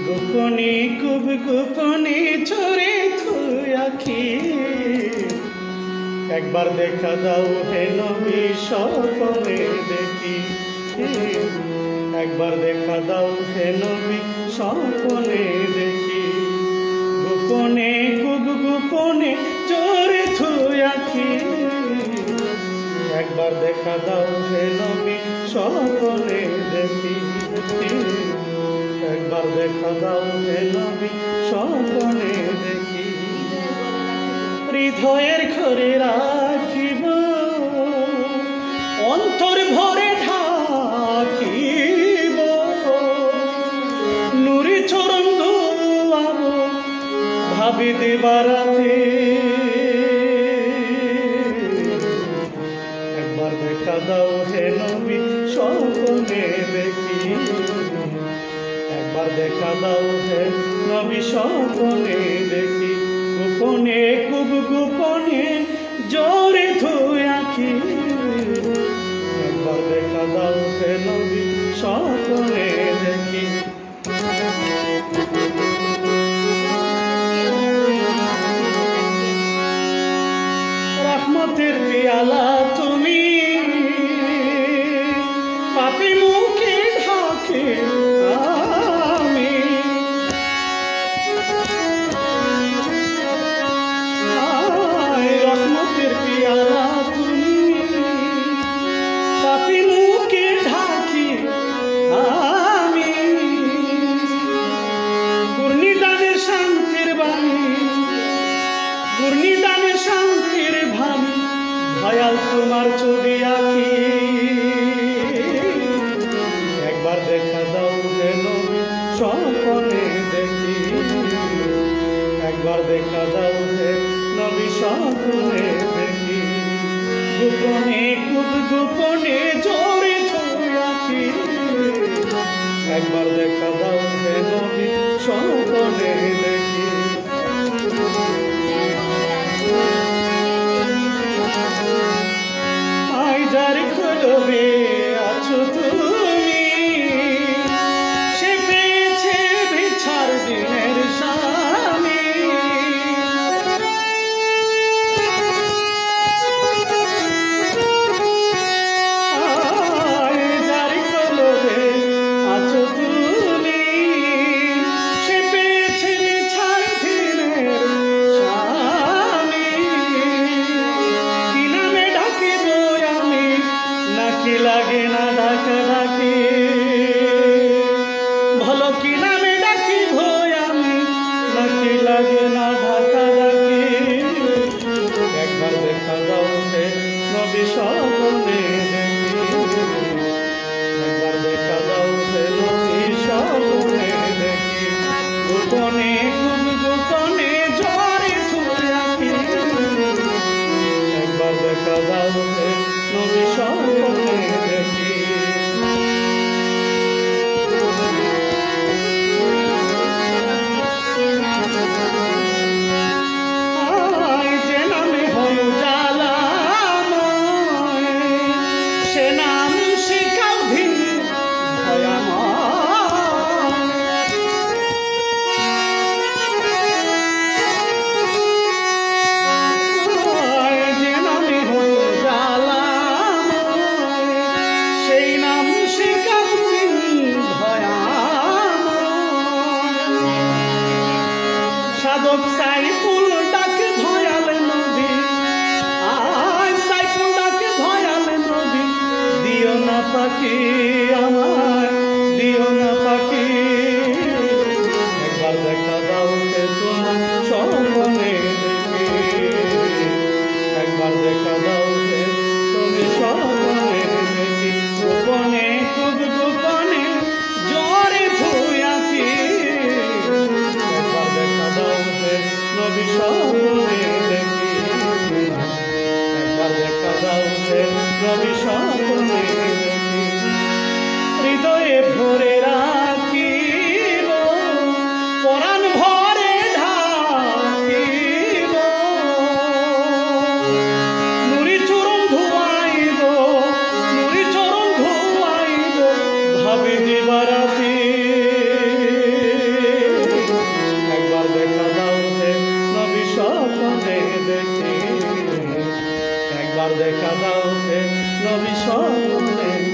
গোপনে খুব গোপনে ঝরে থুই আখি, একবার দেখা দাও হে নবী স্বপ্নে দেখি, একবার দেখা দাও হে নবী স্বপ্নে দেখি। গোপনে খুব গোপনে ঝরে থুই আখি, একবার দেখা দাও হে নবী স্বপ্নে দেখি, একবার দেখা দাও হে নবী স্বপ্নে দেখি। হৃদয়ের ঘরে রাখিব, অন্তর ভরে ঢাকিব, নুরি চরণ ধোয়াব ভাবি দিবারাতে। একবার দেখা দাও হে নবী স্বপ্নে দেখি, একবার দেখা দাও হে নবী স্বপ্নে দেখি। গোপনে খুব গোপনে জোরে ধুই আখি, একবার দেখা দাও হে নবী স্বপ্নে দেখি। রহমতের পেয়ালা তুমি পাপী মুখে ঢাকে আমি, রহমতের পেয়ালা তুমি পাপী মুখে ঢাকি আমি। ঘূর্ণিদানের শান্তির বাণী, ঘূর্ণিদানের শান্তির ভানি, ভয়াল তোমার ছবি আঁকি। একবার দেখা দাও হে নবী স্বপ্নে দেখি, একবার দেখা দাও হে নবী স্বপ্নে দেখি। গোপনে খুব গোপনে জোরে ধুই আখি, একবার দেখা দাও হে নবী স্বপ্নে দেখি। যার খোলবে আছো তুমি, সে পেয়েছে বিছার দিনের স্বামী। যার খোলবে আছো তুমি, সে পেয়েছে বিছার দিনের স্বামী। কি নামে ডাকিব নাকি লাগে না ডাকা ডাকি, ভালো কি নামে ডাকি ভয় আমি, নাকি লাগে না ঢাকা ডাকি। একবার দেখা দাও হে নবী স্বপ্নে দেখি, একবার দেখা দাও হে নবী স্বপ্নে দেখি। গোপনে খুব গোপনে ঝরে ধুই আখি, একবার দেখা দাও হে নবী স্বপ্নে দেখি। যে নামে হয় জ্বালাময়, সে নাম শিখাও ধীর ভয়াময়। যে নামে হয় জ্বালাময়, সেই নাম শিখাও ধীর ভয়াময়। সাধক সাইফুল ডাকে ধয়াল নবী, সাইফুল ডাকে ধয়াল নবী। দিও না পাখি আমার, দিও না পাখি, একবার দেখা দাও হে তোমার স্বপ্নে দেখি, একবার দেখা দাও হে তুমি স্বপ্নে দেখি। গোপনে খুব গোপনে ঝরে ধুই আখি, একবার দেখা দাও হে নবী স্বপ্নে দেখি, একবার দেখা দাও হে নবী স্বপ্নে দেখি। স্বপ্নে দেখি, একবার দেখা দাও হে নবী স্বপ্নে